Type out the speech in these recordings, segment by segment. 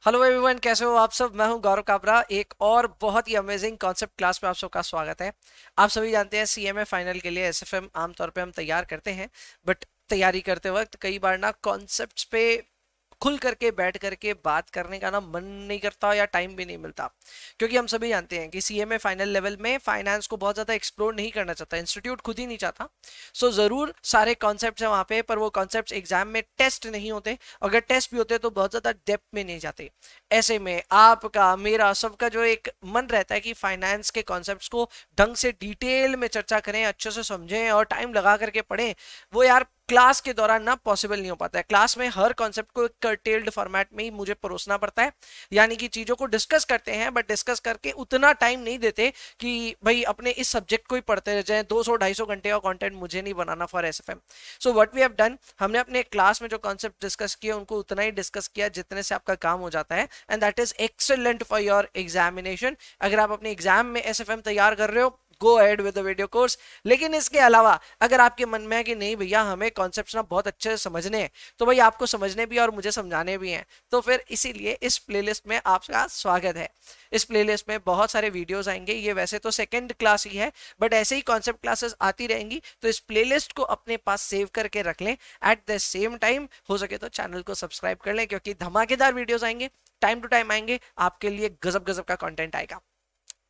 Hello everyone, कैसे हो आप सब। मैं हूं गौरव काबरा। एक और बहुत ही अमेजिंग कॉन्सेप्ट क्लास में आप सबका स्वागत है। आप सभी जानते हैं सीएमए फाइनल के लिए एसएफएम आमतौर पे हम तैयार करते हैं, बट तैयारी करते वक्त कई बार ना कॉन्सेप्ट्स पे खुल करके बैठ करके बात करने का ना मन नहीं करता या टाइम भी नहीं मिलता, क्योंकि हम सभी जानते हैं कि सीएमए फाइनल लेवल में फाइनेंस को बहुत ज्यादा एक्सप्लोर नहीं करना चाहता, इंस्टीट्यूट खुद ही नहीं चाहता। सो जरूर सारे कॉन्सेप्ट्स हैं वहां पे, पर वो कॉन्सेप्ट्स एग्जाम में टेस्ट नहीं होते। अगर टेस्ट भी होते तो बहुत ज्यादा डेप्थ में नहीं जाते। ऐसे में आपका मेरा सबका जो एक मन रहता है कि फाइनेंस के कॉन्सेप्ट्स को ढंग से डिटेल में चर्चा करें, अच्छे से समझें और टाइम लगा करके पढ़ें, वो यार क्लास के दौरान ना पॉसिबल नहीं हो पाता है। क्लास में हर कॉन्सेप्ट को एक कर्टेल्ड फॉर्मेट में ही मुझे परोसना पड़ता है, यानी कि चीजों को डिस्कस करते हैं बट डिस्कस करके उतना टाइम नहीं देते कि भाई अपने इस सब्जेक्ट को ही पढ़ते रह जाएं। 200-250 घंटे का कंटेंट मुझे नहीं बनाना for SFM. So what we have done, हमने अपने क्लास में जो कॉन्सेप्ट डिस्कस किए उनको उतना ही डिस्कस किया जितने से आपका काम हो जाता है, and that is excellent for your examination. अगर आप अपने एग्जाम में एसएफएम तैयार कर रहे हो, go ahead with the video course. लेकिन इसके अलावा अगर आपके मन में है कि नहीं भैया हमें कॉन्सेप्ट्स ना बहुत अच्छे से समझने हैं, तो भाई आपको समझने भी और मुझे समझाने भी हैं, तो फिर इसीलिए इस प्लेलिस्ट में आपका स्वागत है। इस प्लेलिस्ट में बहुत सारे वीडियोस आएंगे। ये वैसे तो सेकंड क्लास ही है, बट ऐसे ही कॉन्सेप्ट क्लासेस आती रहेंगी, तो इस प्लेलिस्ट को अपने पास सेव करके रख लें। एट द सेम टाइम हो सके तो चैनल को सब्सक्राइब कर लें, क्योंकि धमाकेदार वीडियोस आएंगे, टाइम टू टाइम आएंगे, आपके लिए गजब गजब का कंटेंट आएगा।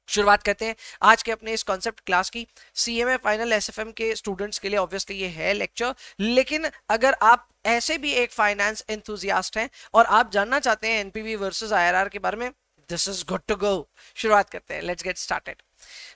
शुरुआत करते हैं आज के अपने इस कॉन्सेप्ट क्लास की। सीएमए फाइनल एसएफएम के स्टूडेंट्स के लिए ऑब्वियसली ये है लेक्चर, लेकिन अगर आप ऐसे भी एक फाइनेंस एंथुजियास्ट हैं और आप जानना चाहते हैं एनपीवी वर्सेस आईआरआर के बारे में, this is good to go. शुरुआत करते हैं, लेट्स गेट स्टार्टेड।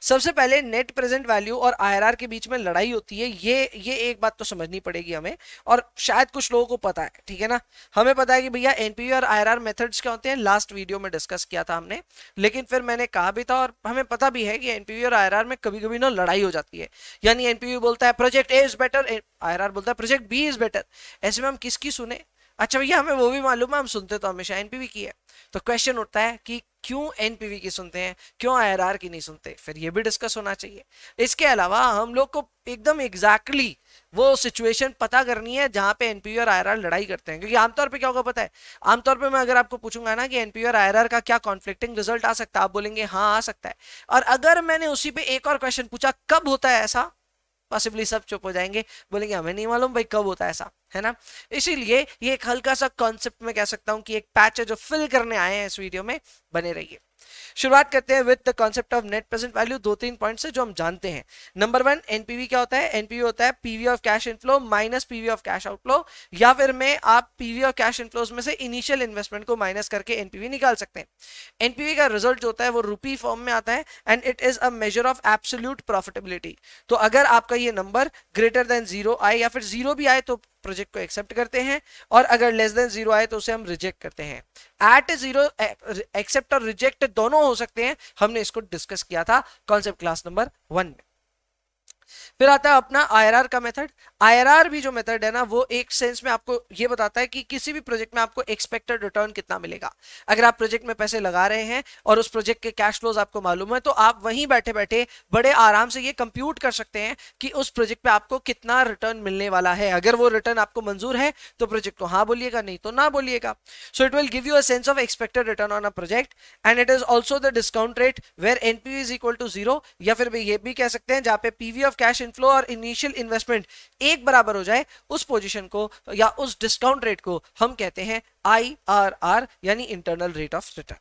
सबसे पहले नेट प्रेजेंट वैल्यू और आईआरआर के बीच में लड़ाई होती है, ये एक बात तो समझनी पड़ेगी हमें, और शायद कुछ लोगों को पता है, ठीक है ना। हमें पता है कि भैया एनपीवी और आईआरआर मेथड्स क्या होते हैं, लास्ट वीडियो में डिस्कस किया था हमने। लेकिन फिर मैंने कहा भी था और हमें पता भी है कि एनपीवी और आईआरआर में कभी कभी ना लड़ाई हो जाती है। यानी एनपीवी बोलता है project A is better, IRR बोलता है प्रोजेक्ट बी इज बेटर। ऐसे में हम किसकी सुने? अच्छा भैया हमें वो भी मालूम है, हम सुनते तो हमेशा एनपीवी की है। तो क्वेश्चन उठता है कि क्यों एनपीवी की सुनते हैं, क्यों आईआरआर की नहीं सुनते? फिर ये भी डिस्कस होना चाहिए। इसके अलावा हम लोग को एकदम एग्जैक्टली वो सिचुएशन पता करनी है जहां पे एनपीवी और आईआरआर लड़ाई करते हैं, क्योंकि आमतौर पे क्या होगा पता है, आमतौर पे मैं अगर आपको पूछूंगा ना कि एनपीवी और आईआरआर का क्या कॉन्फ्लिक्टिंग रिजल्ट आ सकता है, आप बोलेंगे हाँ आ सकता है। और अगर मैंने उसी पे एक और क्वेश्चन पूछा कब होता है ऐसा, पॉसिबली सब चुप हो जाएंगे, बोलेंगे हमें नहीं मालूम भाई कब होता है ऐसा, है ना। इसीलिए ये एक हल्का सा कॉन्सेप्ट में कह सकता हूं कि एक पैच है जो फिल करने आए हैं इस वीडियो में, बने रहिए। शुरुआत करते हैं with the concept of net present value. 2-3 point से जो हम जानते हैं। नंबर 1, एनपीवी क्या होता है? एनपीवी होता है PV of cash inflow minus PV of cash outflow, या फिर में आप पीवी ऑफ कैश इनफ्लोज में से इनिशियल इन्वेस्टमेंट को माइनस करके एनपीवी निकाल सकते हैं। एनपीवी का रिजल्ट जो होता है वो रुपी फॉर्म में आता है, and it is a measure of absolute profitability. तो अगर आपका ये नंबर ग्रेटर देन 0 आए या फिर 0 भी आए तो प्रोजेक्ट को एक्सेप्ट करते हैं, और अगर लेस देन 0 आए तो उसे हम रिजेक्ट करते हैं। एट 0 एक्सेप्ट और रिजेक्ट दोनों हो सकते हैं, हमने इसको डिस्कस किया था कॉन्सेप्ट क्लास नंबर 1 में। फिर आता है अपना आईआरआर का मेथड। आईआरआर भी जो मेथड है ना, वो एक सेंस में आपको ये बताता है कि किसी भी प्रोजेक्ट में आपको एक्सपेक्टेड रिटर्न कितना मिलेगा। अगर आप प्रोजेक्ट में पैसे लगा रहे हैं और उस प्रोजेक्ट के कैश फ्लोज आपको मालूम है, तो आप वहीं बैठे बैठे बड़े आराम से ये कंप्यूट कर सकते हैं कि उस प्रोजेक्ट पे आपको कितना रिटर्न मिलने वाला है। अगर वो रिटर्न आपको मंजूर है तो प्रोजेक्ट को हाँ बोलिएगा, नहीं तो ना बोलिएगा। So it will give you a sense of expected return on a project, and it is also the discount rate where NPV is equal to 0, या फिर ये भी कह सकते हैं जहां पे पीवी ऑफ कैश इनफ्लो और इनिशियल इन्वेस्टमेंट एक बराबर हो जाए, उस पोजीशन को या उस डिस्काउंट रेट को हम कहते हैं आईआरआर, यानी इंटरनल रेट ऑफ रिटर्न।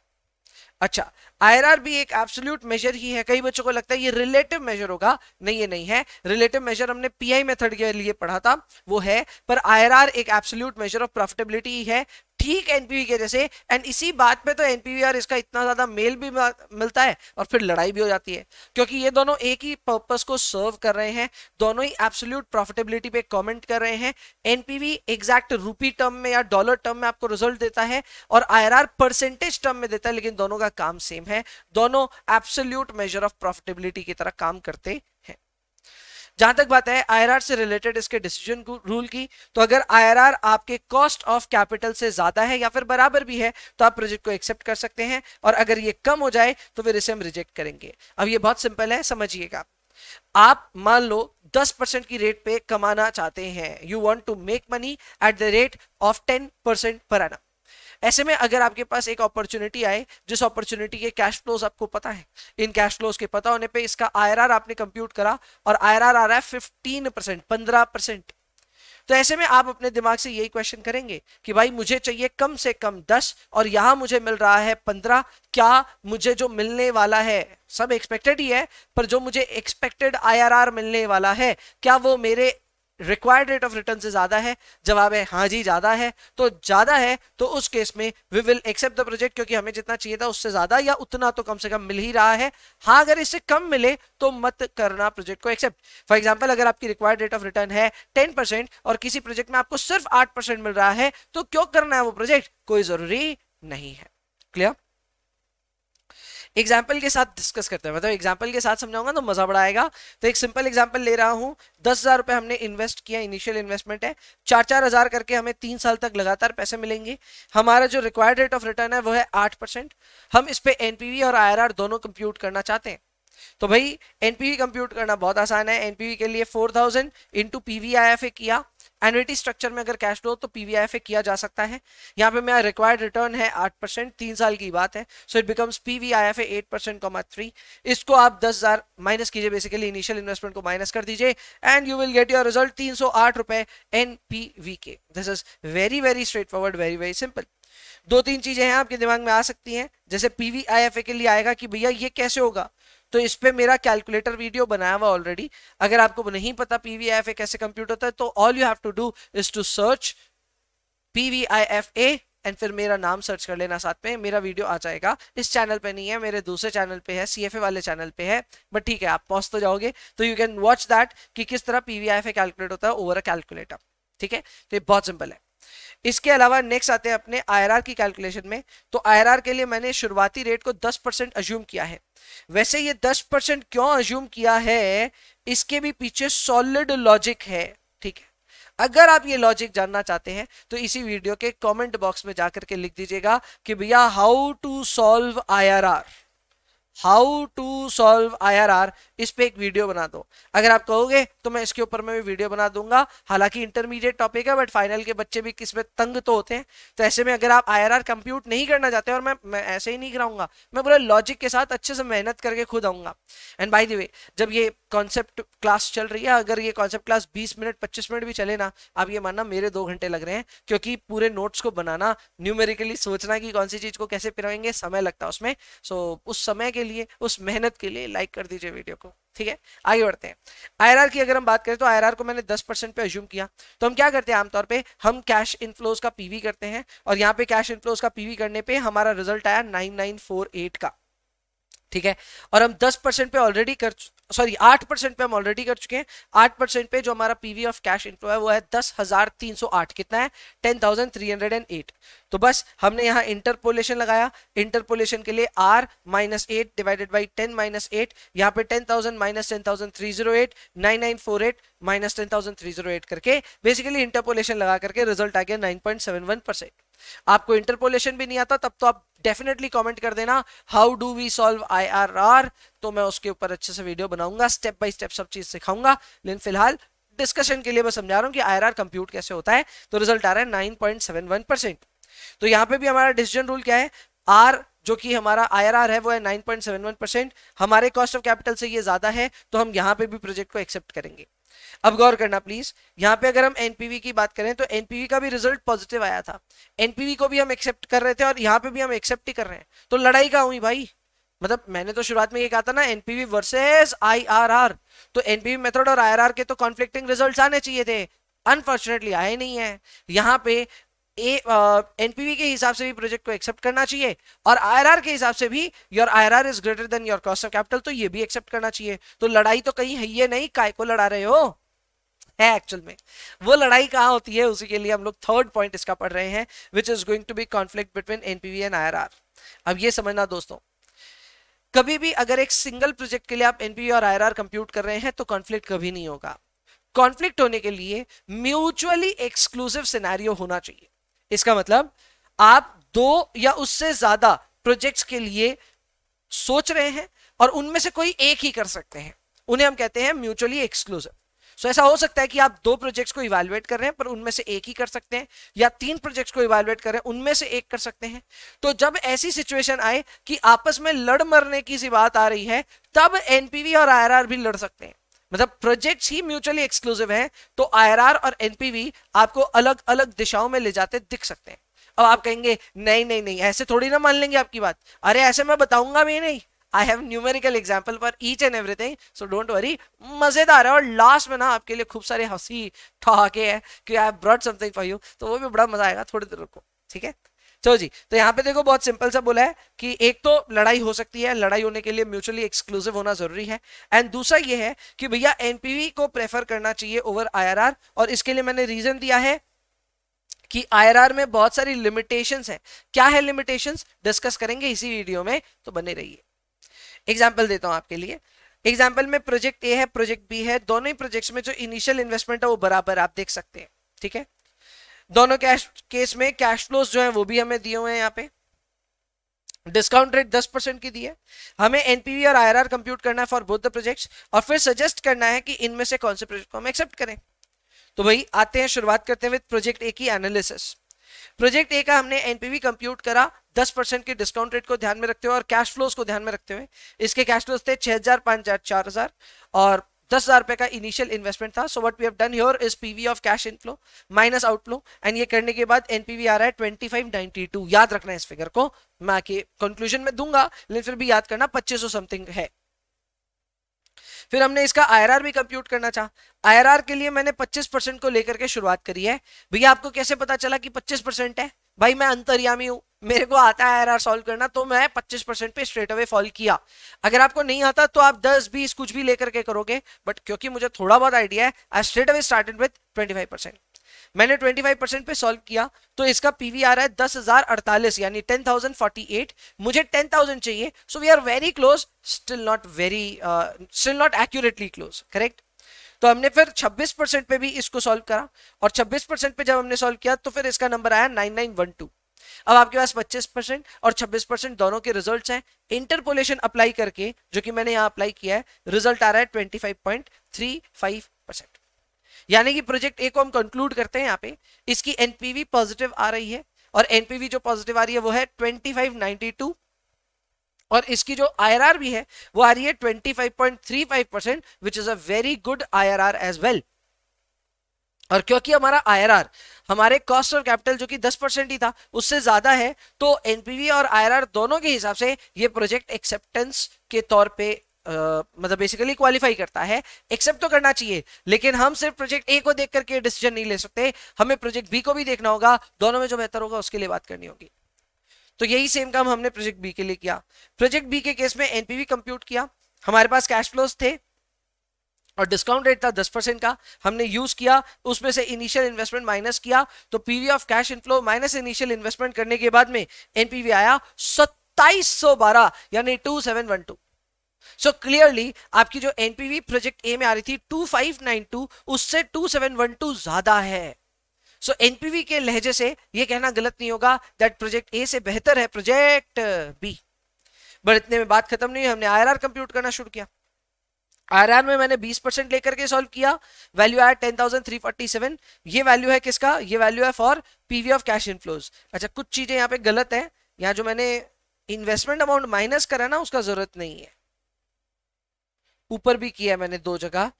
अच्छा, आईआरआर भी एक एब्सोल्यूट मेजर ही है। कई बच्चों को लगता है ये रिलेटिव मेजर होगा, नहीं ये नहीं है। रिलेटिव मेजर हमने पीआई मेथड के लिए पढ़ा था, वो है, पर आईआरआर एक एब्सोल्यूट मेजर ऑफ प्रॉफिटेबिलिटी ही है, ठीक एनपीवी के जैसे। एंड इसी बात पे तो एनपीवी और इसका इतना ज्यादा मेल भी मिलता है और फिर लड़ाई भी हो जाती है, क्योंकि ये दोनों एक ही पर्पस को सर्व कर रहे हैं, दोनों ही एब्सोल्यूट प्रॉफिटेबिलिटी पे कमेंट कर रहे हैं। एनपीवी एग्जैक्ट रूपी टर्म में या डॉलर टर्म में आपको रिजल्ट देता है, और आईआरआर परसेंटेज टर्म में देता है, लेकिन दोनों का काम सेम है, दोनों एब्सोल्यूट मेजर ऑफ प्रॉफिटेबिलिटी की तरह काम करते हैं। जहां तक बात है आईआरआर से रिलेटेड इसके डिसीजन रूल की, तो अगर आईआरआर आपके कॉस्ट ऑफ कैपिटल से ज्यादा है या फिर बराबर भी है तो आप प्रोजेक्ट को एक्सेप्ट कर सकते हैं, और अगर ये कम हो जाए तो फिर इसे हम रिजेक्ट करेंगे। अब ये बहुत सिंपल है, समझिएगा। आप मान लो 10% की रेट पे कमाना चाहते हैं, you want to make money at the rate of 10% per annum. ऐसे में अगर आपके पास एक अपॉर्चुनिटी आए, जिस अपॉर्चुनिटी के कैश फ्लोज आपको पता है, इन कैश फ्लोज के पता होने पे इसका आईआरआर आपने कंप्यूट करा और आईआरआर आ रहा है 15%, 15%, तो ऐसे में आप अपने दिमाग से यही क्वेश्चन करेंगे कि भाई मुझे चाहिए कम से कम 10 और यहां मुझे मिल रहा है 15, क्या मुझे जो मिलने वाला है, सब एक्सपेक्टेड ही है, पर जो मुझे एक्सपेक्टेड आईआरआर मिलने वाला है क्या वो मेरे रिक्वायर्ड रेट ऑफ रिटर्न से ज्यादा है? जवाब है हाँ जी ज्यादा है। तो ज्यादा है तो उस केस में we will accept the project, क्योंकि हमें जितना चाहिए था उससे ज्यादा या उतना तो कम से कम मिल ही रहा है। हाँ अगर इससे कम मिले तो मत करना प्रोजेक्ट को एक्सेप्ट। फॉर एग्जांपल अगर आपकी रिक्वायर्ड रेट ऑफ रिटर्न है 10% और किसी प्रोजेक्ट में आपको सिर्फ 8% मिल रहा है, तो क्यों करना है वो प्रोजेक्ट? कोई जरूरी नहीं है। क्लियर? एग्जाम्पल के साथ डिस्कस करते हैं, मतलब एग्जाम्पल के साथ समझाऊंगा तो मजा बड़ा आएगा। तो एक सिंपल एग्जाम्पल ले रहा हूं, 10,000 रुपए हमने इन्वेस्ट किया, इनिशियल इन्वेस्टमेंट है, 4-4 हजार करके हमें 3 साल तक लगातार पैसे मिलेंगे। हमारा जो रिक्वायर्ड रेट ऑफ रिटर्न है वो है 8%। हम इस पे एनपीवी और आईआरआर दोनों कंप्यूट करना चाहते हैं। तो भाई एनपीवी कंप्यूट करना बहुत आसान है। एनपीवी के लिए 4000 इंटू पीवीआईएफए किया। एन्युटी स्ट्रक्चर में अगर कैश फ्लो तो पीवीआईएफए किया जा सकता है। यहाँ पे मेरा रिक्वायर्ड रिटर्न है 8%, 3 साल की बात है, सो इट बिकम्स पीवीआईएफए 8%, 3। इसको आप 10,000 माइनस कीजिए, बेसिकली इनिशियल इन्वेस्टमेंट को माइनस कर दीजिए and you will get your result 308 रुपए एनपीवी के। This is very very straight forward, very very simple. 2-3 चीजें हैं आपके दिमाग में आ सकती हैं, जैसे पीवीआईएफए के लिए आएगा कि भैया ये कैसे होगा, तो इस पे मेरा कैलकुलेटर वीडियो बनाया हुआ ऑलरेडी। अगर आपको नहीं पता पीवीआईएफए कैसे कंप्यूट होता है तो all you have to do is to search PVIFA and फिर मेरा नाम सर्च कर लेना, साथ में मेरा वीडियो आ जाएगा। इस चैनल पे नहीं है, मेरे दूसरे चैनल पे है, सीएफए वाले चैनल पे है, बट ठीक है आप पहुंच तो जाओगे तो यू कैन वॉच दैट कि किस तरह पीवीआईएफए कैलकुलेट होता है ओवर अ कैलकुलेटर। ठीक है, तो ये बहुत सिंपल है। इसके अलावा नेक्स्ट आते हैं अपने आईआरआर की कैलकुलेशन में। तो आईआरआर के लिए मैंने शुरुआती रेट को 10% अज्यूम किया है। वैसे ये 10% क्यों अज्यूम किया है, इसके भी पीछे सॉलिड लॉजिक है। ठीक है, अगर आप ये लॉजिक जानना चाहते हैं तो इसी वीडियो के कमेंट बॉक्स में जाकर के लिख दीजिएगा कि भैया how to solve IRR, how to solve IRR, इस पे एक वीडियो बना दो। अगर आप कहोगे तो मैं इसके ऊपर में भी वीडियो बना दूंगा। हालांकि इंटरमीडिएट टॉपिक है बट फाइनल के बच्चे भी किसमें तंग तो होते हैं, तो ऐसे में अगर आप आईआरआर कंप्यूट नहीं करना चाहते, और मैं ऐसे ही नहीं कराऊंगा, मैं पूरा लॉजिक के साथ अच्छे से मेहनत करके खुद आऊंगा। एंड बाय द वे जब ये कॉन्सेप्ट क्लास चल रही है, अगर ये कॉन्सेप्ट क्लास 20 मिनट 25 मिनट भी चले ना, आप ये मानना मेरे 2 घंटे लग रहे हैं, क्योंकि पूरे नोट्स को बनाना, न्यूमेरिकली सोचना कि कौन सी चीज को कैसे पिराएंगे, समय लगता है उसमें। सो उस समय के लिए, उस मेहनत के लिए लाइक कर दीजिए वीडियो को। ठीक है, आगे बढ़ते हैं। आईआरआर की अगर हम बात करें तो आईआरआर को मैंने 10% पे अज्यूम किया। तो हम क्या करते हैं आमतौर पे, हम कैश इनफ्लोज का पीवी करते हैं, और यहाँ पे कैश इनफ्लोज का पीवी करने पे हमारा रिजल्ट आया 9948 का। ठीक है, और हम 10% पे ऑलरेडी कर, सॉरी 8% पे हम ऑलरेडी कर चुके हैं। 8% पे जो हमारा पीवी ऑफ कैश इनफ्लो है वो है 10,308। कितना है? 10,308। तो बस हमने यहाँ इंटरपोलेशन लगाया। इंटरपोलेशन के लिए r -8 डिवाइडेड बाई 10 - 8, यहाँ पे 10,000 - 10,308, 9948 - 10,308 करके बेसिकली इंटरपोलेशन लगा करके रिजल्ट आ गया 9.71%। आपको इंटरपोलेशन भी नहीं आता तब तो आप डेफिनेटली कमेंट कर देना how do we solve IRR, तो मैं उसके ऊपर अच्छे से वीडियो बनाऊंगा, स्टेप बाय स्टेप सब चीज सिखाऊंगा। लेकिन फिलहाल डिस्कशन के लिए मैं समझा रहा हूं कि आईआरआर कंप्यूट कैसे होता है। तो रिजल्ट आ रहा है 9.71%। तो यहाँ पे भी हमारा डिसीजन रूल क्या है, आर जो कि हमारा आईआरआर है वो है 9.71%, हमारे कॉस्ट ऑफ कैपिटल से ये ज्यादा है तो हम यहाँ पे भी प्रोजेक्ट को एक्सेप्ट करेंगे। अब गौर करना प्लीज, यहाँ पे अगर हम एनपीवी की बात करें तो एनपीवी का भी रिजल्ट पॉजिटिव आया था, एनपीवी को भी हम एक्सेप्ट कर रहे थे और यहाँ पे भी हम एक्सेप्ट ही कर रहे हैं। तो लड़ाई कहाँ हुई भाई? मतलब मैंने तो शुरुआत में ये कहा था ना एनपीवी वर्सेस आईआरआर, तो एनपीवी मेथड और आईआरआर के तो कॉन्फ्लिक्टिंग रिजल्ट्स आने चाहिए थे, अनफॉर्चुनेटली आए नहीं है। यहाँ पे एनपीवी के हिसाब से भी प्रोजेक्ट को एक्सेप्ट करना चाहिए और आईआरआर के हिसाब से भी your IRR is greater than your cost of capital, तो ये भी एक्सेप्ट करना चाहिए। तो लड़ाई तो कहीं है ये नहीं, काय को लड़ा रहे हो है एक्चुअल में, वो लड़ाई कहाँ होती है उसी के लिए हम लोग थर्ड पॉइंट इसका पढ़ रहे हैं, which is going to be conflict between NPV and IRR. अब ये समझना दोस्तों, कभी भी अगर एक सिंगल प्रोजेक्ट के लिए आप एनपीवी और आईआरआर कंप्यूट कर रहे हैं तो कॉन्फ्लिक्ट कभी नहीं होगा। कॉन्फ्लिक्ट होने के लिए म्यूचुअली एक्सक्लूसिव सिनेरियो होना चाहिए। इसका मतलब आप 2 या उससे ज्यादा प्रोजेक्ट्स के लिए सोच रहे हैं और उनमें से कोई एक ही कर सकते हैं, उन्हें हम कहते हैं म्यूचुअली एक्सक्लूसिव। सो ऐसा हो सकता है कि आप 2 प्रोजेक्ट्स को इवैल्यूएट कर रहे हैं पर उनमें से एक ही कर सकते हैं, या 3 प्रोजेक्ट्स को इवैल्यूएट कर रहे हैं उनमें से एक कर सकते हैं। तो जब ऐसी सिचुएशन आए कि आपस में लड़ मरने की सी बात आ रही है, तब एनपीवी और आईआरआर भी लड़ सकते हैं। मतलब प्रोजेक्ट्स ही म्यूचुअली एक्सक्लूसिव हैं, तो आईआरआर और एनपीवी आपको अलग अलग दिशाओं में ले जाते दिख सकते हैं। अब आप कहेंगे नहीं नहीं नहीं, ऐसे थोड़ी ना मान लेंगे आपकी बात। अरे ऐसे मैं बताऊंगा भी नहीं, I have numerical example for each and everything, so don't worry. मजेदार है, और लास्ट में ना आपके लिए खूब सारे हंसी ठहाके है कि I brought something for you, तो वो भी बड़ा मजा आएगा। थोड़ी देर रुको, ठीक है। चलो जी, तो यहाँ पे देखो बहुत सिंपल सा बोला है कि एक तो लड़ाई हो सकती है, लड़ाई होने के लिए म्यूचुअली एक्सक्लूसिव होना जरूरी है, एंड दूसरा ये है कि भैया एनपीवी को प्रेफर करना चाहिए ओवर आईआरआर। और इसके लिए मैंने रीजन दिया है कि आईआरआर में बहुत सारी लिमिटेशंस हैं। क्या है लिमिटेशंस, डिस्कस करेंगे इसी वीडियो में, तो बने रहिए। एग्जाम्पल देता हूं आपके लिए। एग्जाम्पल में प्रोजेक्ट ए है, प्रोजेक्ट बी है, दोनों ही प्रोजेक्ट्स में जो इनिशियल इन्वेस्टमेंट है वो बराबर आप देख सकते हैं, ठीक है। दोनों केस में कैश फ्लोज जो है वो भी हमें दिए हुए हैं। यहाँ पे डिस्काउंट रेट 10% की दी है। हमें एनपीवी और आईआरआर कंप्यूट करना है फॉर बोथ द प्रोजेक्ट्स, और फिर सजेस्ट करना है कि इनमें से कौन से प्रोजेक्ट को हम एक्सेप्ट करें। तो भाई आते हैं, शुरुआत करते हैं विद प्रोजेक्ट ए की एनालिसिस। प्रोजेक्ट ए का हमने एनपीवी कंप्यूट करा 10% के डिस्काउंट रेट को ध्यान में रखते हुए और कैश फ्लोज को ध्यान में रखते हुए। इसके कैश फ्लोज थे 6000, 5000, 4000 और 10,000 रुपए का इनिशियल इन्वेस्टमेंट था। So what we have done here is PV of cash inflow minus outflow, and ये करने के बाद एनपीवी आ रहा है 2592। याद रखना है इस फिगर को, मैं आके कंक्लूजन में दूंगा, लेकिन फिर भी याद करना 2500 समथिंग है। फिर हमने इसका आईआरआर भी कंप्यूट करना चाहा। आईआरआर के लिए मैंने 25% को लेकर के शुरुआत करी है। भैया आपको कैसे पता चला कि 25% है? भाई मैं अंतर्यामी हूं, मेरे को आता है आईआरआर सॉल्व करना, तो मैं 25% पे स्ट्रेट अवे फॉल किया। अगर आपको नहीं आता तो आप 10, 20 कुछ भी लेकर के करोगे, बट क्योंकि मुझे थोड़ा बहुत आइडिया है, आई स्ट्रेट अवे स्टार्टेड विद 25%। मैंने 25% पे सॉल्व किया, तो इसका पीवी आ रहा है 10,048 यानी 10,048। मुझे 10,000 चाहिए, so we are very close, still not accurately close, correct. तो हमने फिर 26% पे भी इसको सॉल्व करा, और 26% पे जब हमने सॉल्व किया तो फिर इसका नंबर आया 9912। अब आपके पास 25% और 26% दोनों के रिजल्ट्स हैं। इंटरपोलेशन अप्लाई करके, जो कि मैंने यहां अप्लाई किया है, रिजल्ट आ रहा है 25.35%। यानी कि प्रोजेक्ट ए को हम कंक्लूड करते हैं यहाँ पे, इसकी एनपीवी पॉजिटिव आ रही है, और एनपीवी जो पॉजिटिव आ रही है वो है 2592, और इसकी जो आईआरआर भी है वो आ रही है 25.35%, which is a very good IRR as well. और क्योंकि हमारा आईआरआर हमारे कॉस्ट ऑफ कैपिटल जो कि 10% ही था उससे ज्यादा है, तो एनपीवी और आईआरआर दोनों के हिसाब से ये प्रोजेक्ट एक्सेप्टेंस के तौर पे मतलब बेसिकली क्वालिफाई करता है। एक्सेप्ट तो करना चाहिए, लेकिन हम सिर्फ प्रोजेक्ट ए को देख करके डिसीजन नहीं ले सकते, हमें प्रोजेक्ट बी को भी देखना होगा, दोनों में जो बेहतर होगा उसके लिए बात करनी होगी। तो यही सेम काम हमने प्रोजेक्ट बी के लिए किया। प्रोजेक्ट बी के केस में एनपीवी कंप्यूट किया, हमारे पास कैश फ्लोज थे और डिस्काउंट रेट था 10% का, हमने यूज किया, उसमें से इनिशियल इन्वेस्टमेंट माइनस किया, तो PV of cash inflow minus initial investment करने के बाद में एनपीवी आया 2712 यानी 2712। सो क्लियरली आपकी जो एनपीवी प्रोजेक्ट ए में आ रही थी 2592, उससे 2712 ज्यादा है। सो एनपीवी के लहजे से ये कहना गलत नहीं होगा दैट प्रोजेक्ट ए से बेहतर है प्रोजेक्ट बी। बट इतने में बात खत्म नहीं हुई, हमने आईआरआर कंप्यूट करना शुरू किया। आईआरआर में मैंने 20% लेकर के सॉल्व किया, वैल्यू आया 10,347। ये वैल्यू है किसका? ये वैल्यू है for PV of cash inflows. अच्छा, कुछ चीजें यहाँ पे गलत है, यहाँ जो मैंने इन्वेस्टमेंट अमाउंट माइनस करा ना उसका जरूरत नहीं है, ऊपर भी किया है मैंने 2 जगह।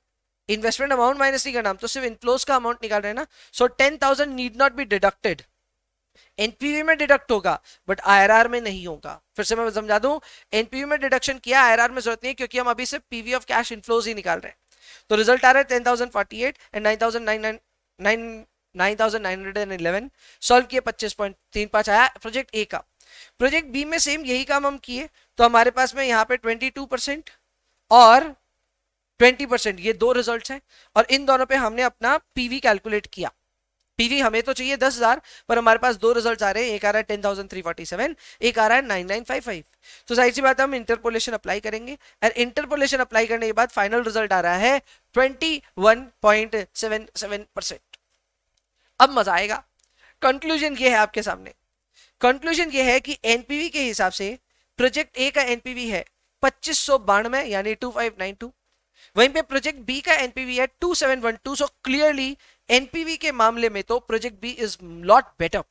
इन्वेस्टमेंट अमाउंट माइनस नहीं करना, हम तो सिर्फ इनफ्लोज का अमाउंट निकाल रहे हैं ना। सो 10,000 need not be deducted, NPV में डिडक्ट होगा बट आईआरआर में नहीं होगा। फिर से मैं समझा दूं, एनपीवी में डिडक्शन किया, आईआरआर में जरूरत नहीं है, क्योंकि हम अभी सिर्फ पीवी ऑफ कैश इनफ्लोज ही निकाल रहे हैं। तो रिजल्ट आ रहा है 10,048 एंड 9,911। सॉल्व किए 25.35 आया प्रोजेक्ट ए का। प्रोजेक्ट बी में सेम यही काम हम किए, तो हमारे पास में यहाँ पे 22% और 20%, ये 2 रिजल्ट्स हैं, और इन दोनों पे हमने अपना पीवी कैलकुलेट किया। पीवी हमें तो चाहिए 10,000, पर हमारे पास 2 रिजल्ट्स आ रहे हैं, एक आ रहा है 10,347, एक आ रहा है 9,955। तो जाहिर सी बात है हम इंटरपोलेशन अप्लाई करेंगे, और इंटरपोलेशन अप्लाई करने के बाद फाइनल रिजल्ट आ रहा है 21.77%। अब मजा आएगा। कंक्लूजन ये है आपके सामने, कंक्लूजन ये है कि एनपीवी के हिसाब से प्रोजेक्ट ए का एनपीवी है 2592 यानी 2592, वहीं पे प्रोजेक्ट बी का एनपीवी है 2712, सो क्लियरली एनपीवी के मामले में तो project B is lot better.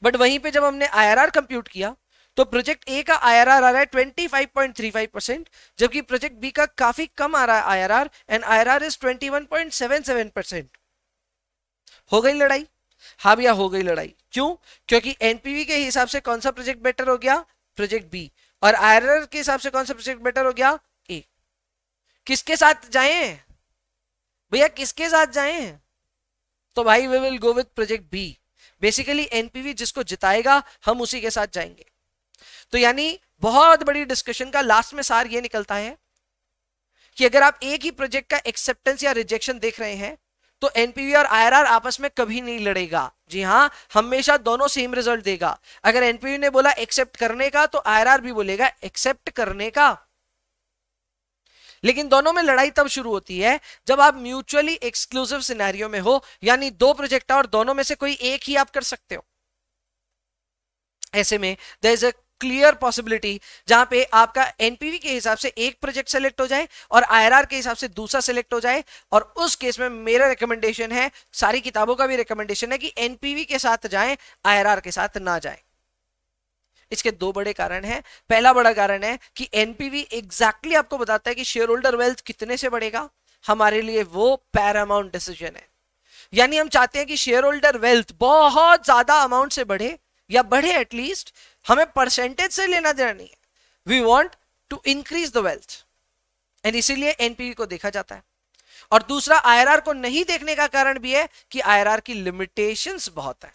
But वहीं पे जब हमने आईआरआर कंप्यूट किया तो प्रोजेक्ट ए का आईआरआर आ रहा है 25.35%, जबकि प्रोजेक्ट बी का काफी कम आ रहा है आईआरआर, एंड आईआरआर इज 21.77%। हो गई लड़ाई? हाँ भैया हो गई लड़ाई। क्यों? क्योंकि एनपीवी के हिसाब से कौन सा प्रोजेक्ट बेटर हो गया? Project B. और आईआरआर के हिसाब से कौन सा प्रोजेक्ट बेटर हो गया? ए। किसके साथ जाएं भैया, किसके साथ जाएं? तो भाई we will go with project B. Basically NPV जिसको जिताएगा हम उसी के साथ जाएंगे। तो यानी बहुत बड़ी डिस्कशन का लास्ट में सार ये निकलता है कि अगर आप एक ही प्रोजेक्ट का एक्सेप्टेंस या रिजेक्शन देख रहे हैं तो एनपीवी और आईआरआर आपस में कभी नहीं लड़ेगा। जी हां, हमेशा दोनों सेम रिजल्ट देगा। अगर एनपीवी ने बोला एक्सेप्ट करने का तो आईआरआर भी बोलेगा एक्सेप्ट करने का। लेकिन दोनों में लड़ाई तब शुरू होती है जब आप म्यूचुअली एक्सक्लूसिव सिनेरियो में हो, यानी दो प्रोजेक्ट और दोनों में से कोई एक ही आप कर सकते हो। ऐसे में there is a clear possibility जहां पे आपका एनपीवी के हिसाब से एक प्रोजेक्ट सेलेक्ट हो जाए और आईआरआर के हिसाब से दूसरा सेलेक्ट हो जाए। और उस केस में मेरा रिकमेंडेशन है, सारी किताबों का भी रिकमेंडेशन है कि एनपीवी के साथ जाएं, आईआरआर के साथ ना जाएं। इसके दो बड़े कारण हैं। पहला बड़ा कारण है कि एनपीवी एग्जैक्टली आपको बताता है कि शेयर होल्डर वेल्थ कितने से बढ़ेगा। हमारे लिए वो पैरामाउंट डिसीजन है। यानी हम चाहते हैं कि शेयर होल्डर वेल्थ बहुत ज्यादा अमाउंट से बढ़े, या बढ़े एटलीस्ट, हमें परसेंटेज से लेना देना नहीं है। We want to increase the wealth, and इसीलिए एनपीवी को देखा जाता है। और दूसरा, आईआरआर को नहीं देखने का कारण भी है कि आईआरआर की लिमिटेशंस बहुत है।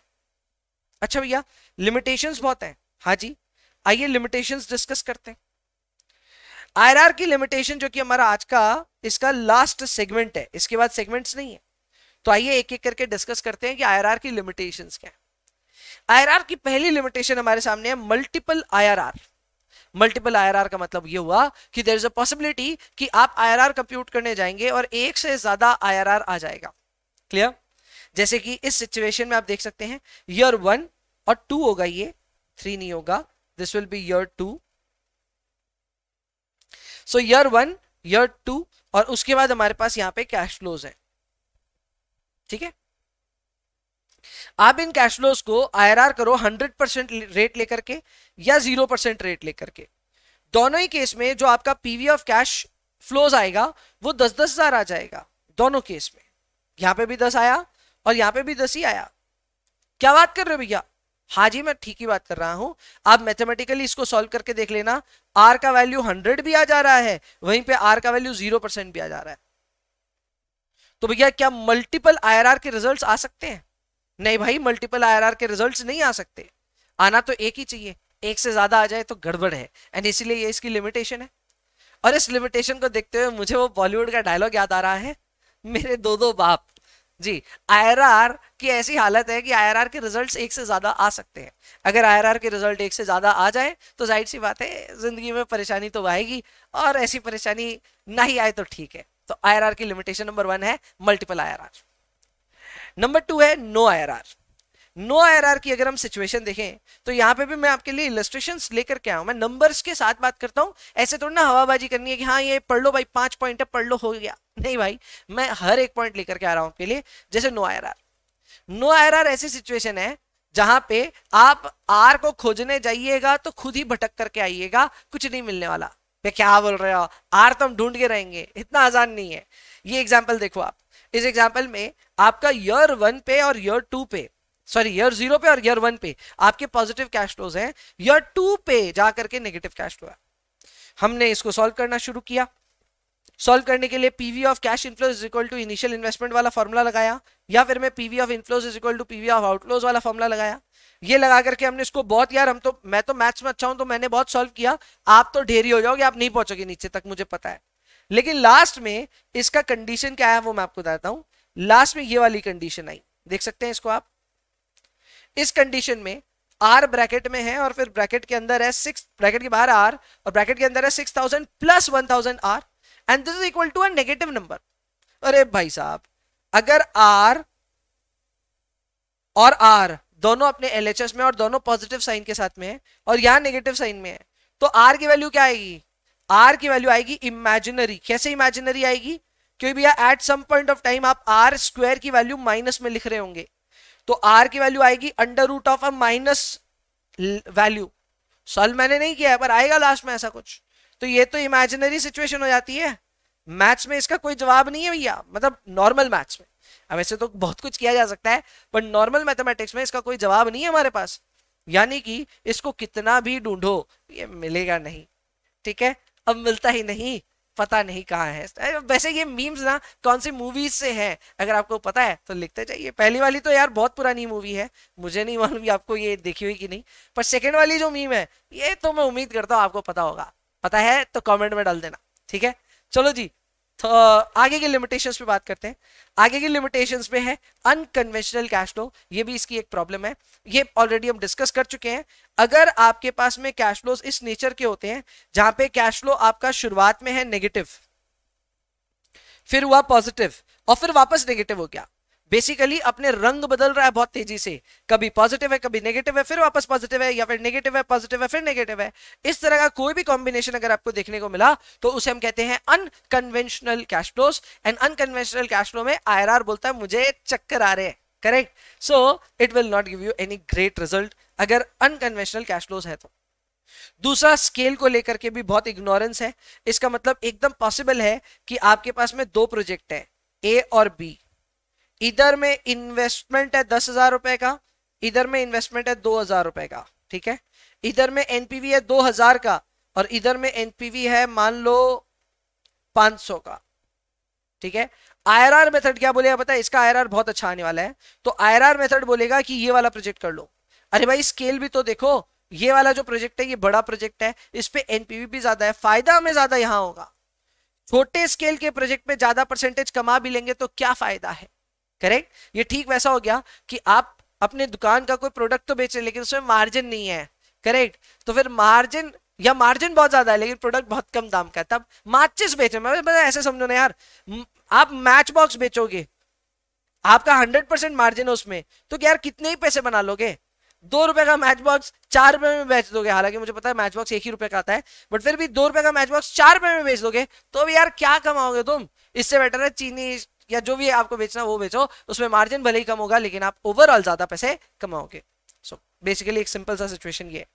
अच्छा भैया, लिमिटेशंस बहुत है। हाँ जी, आइए लिमिटेशंस डिस्कस करते हैं। आईआरआर की लिमिटेशन जो कि हमारा आज का इसका लास्ट सेगमेंट है, इसके बाद सेगमेंट्स नहीं है, तो आइए एक एक करके डिस्कस करते हैं कि आईआरआर की लिमिटेशंस क्या है। आईआरआर की पहली लिमिटेशन हमारे सामने है मल्टीपल आईआरआर। मल्टीपल आईआरआर का मतलब यह हुआ कि देयर इज अ पॉसिबिलिटी कि आप आईआरआर कंप्यूट करने जाएंगे और एक से ज्यादा आईआरआर आ जाएगा। क्लियर? जैसे कि इस सिचुएशन में आप देख सकते हैं ईयर 1 और 2 होगा, ये 3 नहीं होगा, this will be year 2। So year 1, year 2, और उसके बाद हमारे पास यहां पे कैश फ्लोज है। ठीक है, आप इन कैश फ्लोज को आईआरआर करो 100% रेट लेकर के या 0% रेट लेकर के। दोनों ही केस में जो आपका पीवी ऑफ कैश फ्लोज आएगा वो 10-10 हजार आ जाएगा दोनों केस में। यहां पे भी 10 आया और यहां पे भी 10 ही आया। क्या बात कर रहे हो भैया? हाँ जी, मैं ठीक ही बात कर रहा हूं। आप मैथमेटिकली इसको सॉल्व करके देख लेना, आर का वैल्यू 100 भी आ जा रहा है, वहीं पे आर का वैल्यू 0% भी आ जा रहा है। तो भैया क्या मल्टीपल आईआरआर के रिजल्ट्स आ सकते हैं? नहीं भाई, मल्टीपल आईआरआर के रिजल्ट्स नहीं आ सकते। आना तो एक ही चाहिए, एक से ज्यादा आ जाए तो गड़बड़ है, एंड इसीलिए ये इसकी लिमिटेशन है। और इस लिमिटेशन को देखते हुए मुझे वो बॉलीवुड का डायलॉग याद आ रहा है, मेरे दो दो बाप। जी, आईआरआर की ऐसी हालत है कि आईआरआर के रिजल्ट्स एक से ज्यादा आ सकते हैं। अगर आईआरआर के रिजल्ट एक से ज्यादा आ जाए तो जाहिर सी बात है जिंदगी में परेशानी तो आएगी, और ऐसी परेशानी ना ही आए तो ठीक है। तो आईआरआर की लिमिटेशन नंबर 1 है मल्टीपल आईआरआर। नंबर 2 है नो आईआरआर। नो आईआरआर की अगर हम सिचुएशन देखें तो यहां पे भी मैं आपके लिए इलस्ट्रेशंस लेकर के आया हूं। मैं नंबर्स के साथ बात करता हूं, ऐसे थोड़ा ना हवाबाजी करनी है कि हाँ ये पढ़ लो भाई, 5 पॉइंट है पढ़ लो हो गया। नहीं भाई, मैं हर एक पॉइंट लेकर के आ रहा हूं आपके लिए। जैसे नो आईआरआर, नो आईआरआर ऐसी सिचुएशन है जहां पे आप आर को खोजने जाइएगा तो खुद ही भटक करके आइएगा, कुछ नहीं मिलने वाला। मैं क्या बोल रहे हो, आर तो हम ढूंढ के रहेंगे, इतना आसान नहीं है। ये एग्जाम्पल देखो आप, इस एग्जाम्पल में आपका ईयर 1 पे और ईयर 2 पे, सॉरी ईयर 0 पे और ईयर 1 पे आपके पॉजिटिव कैश फ्लोज हैं, ईयर 2 पे जाकर के नेगेटिव कैश फ्लो है। हमने इसको सॉल्व करना शुरू किया। सॉल्व करने के लिए PV of cash inflows is equal to initial investment वाला फॉर्मूला लगाया, या फिर मैं PV of inflows is equal to PV of outflows वाला फॉर्मूला लगाया। ये लगा करके हमने इसको बहुत, यार मैं तो मैथ्स में अच्छा हूं तो मैंने बहुत सॉल्व किया, आप तो ढेरी हो जाओगे, आप नहीं पहुंचोगे नीचे तक, मुझे पता है। लेकिन लास्ट में इसका कंडीशन क्या है वो मैं आपको बताता हूं। लास्ट में ये वाली कंडीशन आई, देख सकते हैं इसको आप। इस कंडीशन में आर ब्रैकेट में है और फिर ब्रैकेट के अंदर है 6, ब्रैकेट के बाहर आर और ब्रैकेट के अंदर है 6000 plus 1000 R, and this is equal to a negative number. अरे भाई साहब, अगर आर और आर दोनों अपने एलएचएस में और दोनों पॉजिटिव साइन के साथ में है और यहां नेगेटिव साइन में है, तो आर की वैल्यू क्या आएगी? आर की वैल्यू आएगी इमेजिनरी। कैसे इमेजिनरी आएगी? क्योंकि भैया at some point of time आप आर स्क्वायर की वैल्यू माइनस में लिख रहे होंगे, तो आर की वैल्यू आएगी under root of a minus value. Solve मैंने नहीं किया है पर आएगा लास्ट में ऐसा कुछ। तो ये तो इमेजिनरी सिचुएशन हो जाती है। मैथ्स में इसका कोई जवाब नहीं है भैया, मतलब नॉर्मल मैथ्स में। अब ऐसे तो बहुत कुछ किया जा सकता है पर नॉर्मल मैथमेटिक्स में इसका कोई जवाब नहीं है हमारे पास, यानी कि इसको कितना भी ढूंढो ये मिलेगा नहीं। ठीक है, अब मिलता ही नहीं, पता नहीं कहाँ है। वैसे ये मीम्स ना कौन सी मूवीज से है, अगर आपको पता है तो लिखते जाइए। पहली वाली तो यार बहुत पुरानी मूवी है, मुझे नहीं मालूम आपको ये देखी हुई कि नहीं, पर सेकंड वाली जो मीम है ये तो मैं उम्मीद करता हूँ आपको पता होगा। पता है तो कमेंट में डाल देना। ठीक है, चलो जी, तो आगे के लिमिटेशंस पे बात करते हैं। आगे की लिमिटेशंस पे है अनकन्वेंशनल कैश फ्लो। ये भी इसकी एक प्रॉब्लम है, ये ऑलरेडी हम डिस्कस कर चुके हैं। अगर आपके पास में कैश फ्लोस इस नेचर के होते हैं जहां पे कैश फ्लो आपका शुरुआत में है नेगेटिव, फिर हुआ पॉजिटिव और फिर वापस नेगेटिव हो गया, बेसिकली अपने रंग बदल रहा है बहुत तेजी से, कभी पॉजिटिव है कभी नेगेटिव है, फिर वापस पॉजिटिव है, या फिर नेगेटिव है पॉजिटिव है फिर नेगेटिव है, इस तरह का कोई भी कॉम्बिनेशन अगर आपको देखने को मिला तो उसे हम कहते हैं unconventional cash flows. And unconventional cash flow में आईआरआर बोलता है मुझे चक्कर आ रहे हैं, correct. So it will not give you any great result अगर अनकन्वेंशनल कैश फ्लोस है तो। दूसरा, स्केल को लेकर के भी बहुत इग्नोरेंस है। इसका मतलब एकदम पॉसिबल है कि आपके पास में दो प्रोजेक्ट है ए और बी, इधर में इन्वेस्टमेंट है 10,000 रुपए का, इधर में इन्वेस्टमेंट है 2,000 रुपए का। ठीक है, इधर में एनपीवी है 2,000 का और इधर में एनपीवी है मान लो 500 का। ठीक है, आईआरआर मेथड क्या बोलेगा पता है? इसका आईआरआर बहुत अच्छा आने वाला है। तो आईआरआर मेथड बोलेगा कि ये वाला प्रोजेक्ट कर लो। अरे भाई स्केल भी तो देखो, ये वाला जो प्रोजेक्ट है ये बड़ा प्रोजेक्ट है, इस पे एनपीवी भी ज्यादा है, फायदा हमें ज्यादा यहां होगा। छोटे स्केल के प्रोजेक्ट में ज्यादा परसेंटेज कमा भी लेंगे तो क्या फायदा है, करेक्ट। ये ठीक वैसा हो गया कि आप अपने दुकान का कोई प्रोडक्ट तो बेच रहे हैं लेकिन उसमें मार्जिन नहीं है, करेक्ट। तो फिर मार्जिन या मार्जिन बहुत ज्यादा है लेकिन प्रोडक्ट बहुत कम दाम का है, तब माचिस बेच रहे हैं। ऐसे समझो ना यार, आप मैच बॉक्स बेचोगे, आपका 100% मार्जिन है उसमें, तो यार कितने ही पैसे बना लोगे? 2 रुपए का मैच बॉक्स 4 रुपए में बेच दोगे, हालांकि मुझे पता है मैच बॉक्स 1 ही रुपए का आता है, बट फिर भी 2 रुपए का मैच बॉक्स 4 रुपए में बेच दोगे तो भी यार क्या कमाओगे तुम? इससे बेटर है चीनी या जो भी आपको बेचना वो बेचो, उसमें मार्जिन भले ही कम होगा लेकिन आप ओवरऑल ज्यादा पैसे कमाओगे। सो बेसिकली एक सिंपल सा सिचुएशन ये है,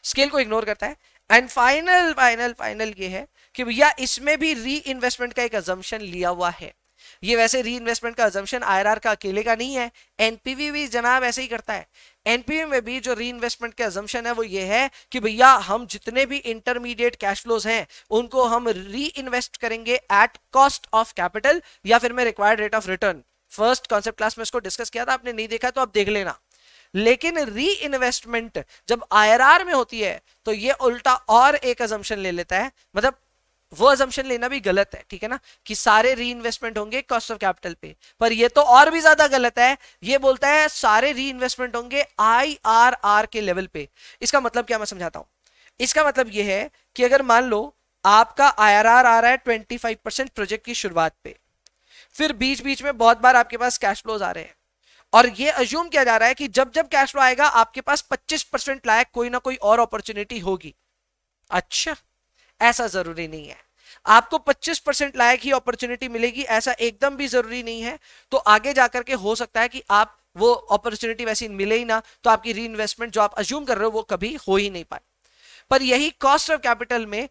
स्केल को इग्नोर करता है। एंड फाइनल फाइनल फाइनल ये है कि भैया इसमें भी री इन्वेस्टमेंट का एक अजम्पशन लिया हुआ है। ये वैसे री इन्वेस्टमेंट का अजम्पशन आईआरआर का अकेले का नहीं है, एनपीवी भी जनाब ऐसे ही करता है। एनपीवी में भी जो री इन्वेस्टमेंट का अजम्पशन है वो ये है कि भैया हम जितने भी इंटरमीडिएट कैश फ्लोज हैं उनको हम री इन्वेस्ट करेंगे एट कॉस्ट ऑफ कैपिटल या फिर में required rate of return. First concept class में इसको डिस्कस किया था, आपने नहीं देखा तो आप देख लेना। लेकिन री इन्वेस्टमेंट जब आईआरआर में होती है तो ये उल्टा और एक अजम्पशन ले लेता है, मतलब वो अजम्पशन लेना भी गलत है, ठीक है ना, कि सारे री इन्वेस्टमेंट होंगे कॉस्ट ऑफ कैपिटल पे, पर ये तो और भी ज्यादा गलत है। ये बोलता है सारे री इन्वेस्टमेंट होंगे आईआरआर के लेवल पे। इसका मतलब क्या, मैं समझाता हूं। इसका मतलब ये है कि अगर मान लो आपका आईआरआर आ रहा है 25% प्रोजेक्ट की शुरुआत पे, फिर बीच बीच में बहुत बार आपके पास कैश फ्लोज आ रहे हैं और ये अज्यूम किया जा रहा है कि जब जब कैश फ्लो आएगा आपके पास 25% लायक कोई ना कोई और अपॉर्चुनिटी होगी। अच्छा, ऐसा जरूरी नहीं है। आपको 25% लायक ही अपॉर्चुनिटी मिलेगी ऐसा एकदम भी जरूरी नहीं है। तो आगे जाकर के हो सकता है कि आप वो अपॉर्चुनिटी वैसी मिले ही ना, तो आपकी री इन्वेस्टमेंट जो आप अज्यूम कर रहे हो वो कभी हो ही नहीं पाए। पर यही कॉस्ट ऑफ कैपिटल में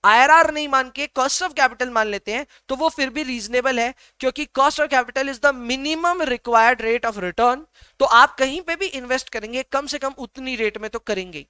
आईआरआर नहीं मान के कॉस्ट ऑफ कैपिटल मान लेते हैं तो वो फिर भी रीजनेबल है, क्योंकि cost of capital is the minimum required rate of return. तो आप कहीं पे भी इन्वेस्ट करेंगे कम से कम उतनी रेट में तो करेंगे।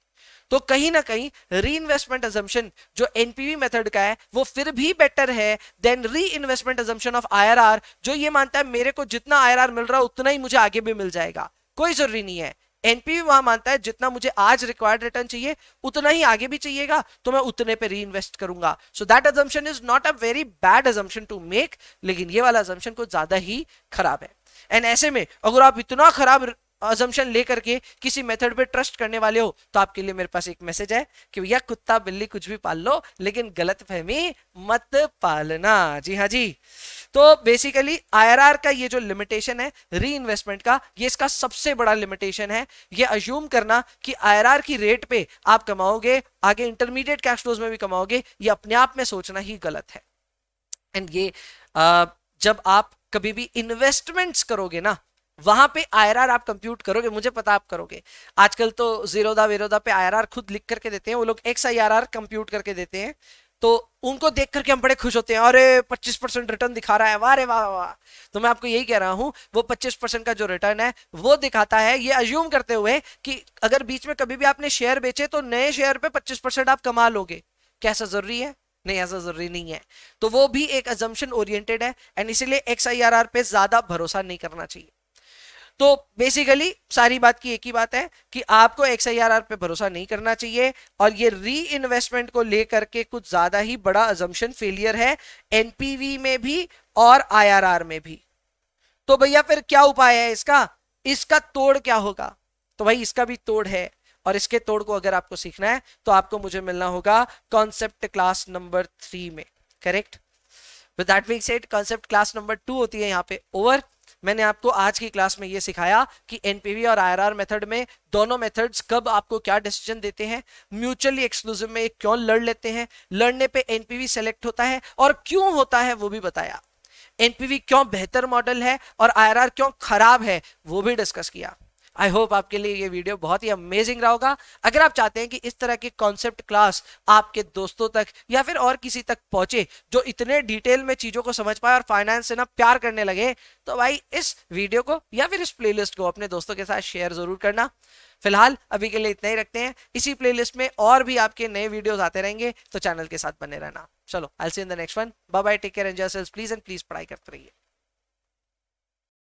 तो कहीं ना कहीं री इन्वेस्टमेंट अजम्पशन जो एनपीवी मेथड का है वो फिर भी बेटर है देन री इन्वेस्टमेंट अजम्पशन ऑफ आईआरआर, जो ये मानता है मेरे को जितना आईआरआर मिल रहा है उतना ही मुझे आगे भी मिल जाएगा। कोई जरूरी नहीं है। एनपीवी वहां मानता है जितना मुझे आज रिक्वायर्ड रिटर्न चाहिए उतना ही आगे भी चाहिएगा, तो मैं उतने पे री इन्वेस्ट करूंगा। So that assumption is not a very bad assumption to make, लेकिन ये वाला अजम्पशन कुछ ज्यादा ही खराब है। एंड ऐसे में अगर आप इतना खराब अजम्पशन लेकर के किसी मेथड पे ट्रस्ट करने वाले हो तो आपके लिए मेरे पास एक मैसेज है कि भैया कुत्ता बिल्ली कुछ भी पाल लो लेकिन गलतफहमी मत पालना। जी हाँ जी। तो बेसिकली आईआरआर का ये जो लिमिटेशन है री इन्वेस्टमेंट का, ये इसका सबसे बड़ा लिमिटेशन है। ये अज्यूम करना कि आईआरआर की रेट पे आप कमाओगे, आगे इंटरमीडिएट कैश फ्लोज में भी कमाओगे, ये अपने आप में सोचना ही गलत है। एंड ये जब आप कभी भी इन्वेस्टमेंट्स करोगे ना, वहां पे आईआरआर आप कंप्यूट करोगे, मुझे पता आप करोगे। आजकल तो जीरोदा वेरोदा पे आईआरआर खुद लिख करके देते हैं वो लोग, XIRR कंप्यूट करके देते हैं, तो उनको देख करके हम बड़े खुश होते हैं, अरे 25% रिटर्न दिखा रहा है, वाह रे वाह वाह। तो मैं आपको यही कह रहा हूं, वो 25% का जो रिटर्न है वो दिखाता है ये अज्यूम करते हुए कि अगर बीच में कभी भी आपने शेयर बेचे तो नए शेयर पे 25% आप कमा लोगे। क्या ऐसा जरूरी है? नहीं, ऐसा जरूरी नहीं है। तो वो भी एक अजम्पशन ओरिएंटेड है एंड इसीलिए XIRR पे ज्यादा भरोसा नहीं करना चाहिए। तो बेसिकली सारी बात की एक ही बात है कि आपको XIRR पे भरोसा नहीं करना चाहिए और ये री इन्वेस्टमेंट को लेकर के कुछ ज्यादा ही बड़ा अजम्पशन फेलियर है, एनपीवी में भी और IRR में भी। तो भैया फिर क्या उपाय है इसका? इसका तोड़ क्या होगा? तो भाई इसका भी तोड़ है और इसके तोड़ को अगर आपको सीखना है तो आपको मुझे मिलना होगा कॉन्सेप्ट क्लास नंबर 3 में। Correct. With that being said, concept class number 2 होती है यहाँ पे ओवर। मैंने आपको आज की क्लास में ये सिखाया कि एनपीवी और आईआरआर मेथड में दोनों मेथड्स कब आपको क्या डिसीजन देते हैं, म्यूचुअली एक्सक्लूसिव में क्यों लड़ लेते हैं, लड़ने पे एनपीवी सेलेक्ट होता है और क्यों होता है वो भी बताया, एनपीवी क्यों बेहतर मॉडल है और आईआरआर क्यों खराब है वो भी डिस्कस किया। आई होप आपके लिए ये वीडियो बहुत ही अमेजिंग रहा होगा। अगर आप चाहते हैं कि इस तरह के कॉन्सेप्ट क्लास आपके दोस्तों तक या फिर और किसी तक पहुंचे जो इतने डिटेल में चीजों को समझ पाए और फाइनेंस से ना प्यार करने लगे, तो भाई इस वीडियो को या फिर इस प्लेलिस्ट को अपने दोस्तों के साथ शेयर जरूर करना। फिलहाल अभी के लिए इतना ही रखते हैं। इसी प्लेलिस्ट में और भी आपके नए वीडियोस आते रहेंगे, तो चैनल के साथ बने रहना। चलो, I will see you in the next one. Bye bye, take care, enjoy yourselves please, and please पढ़ाई करते रहिए।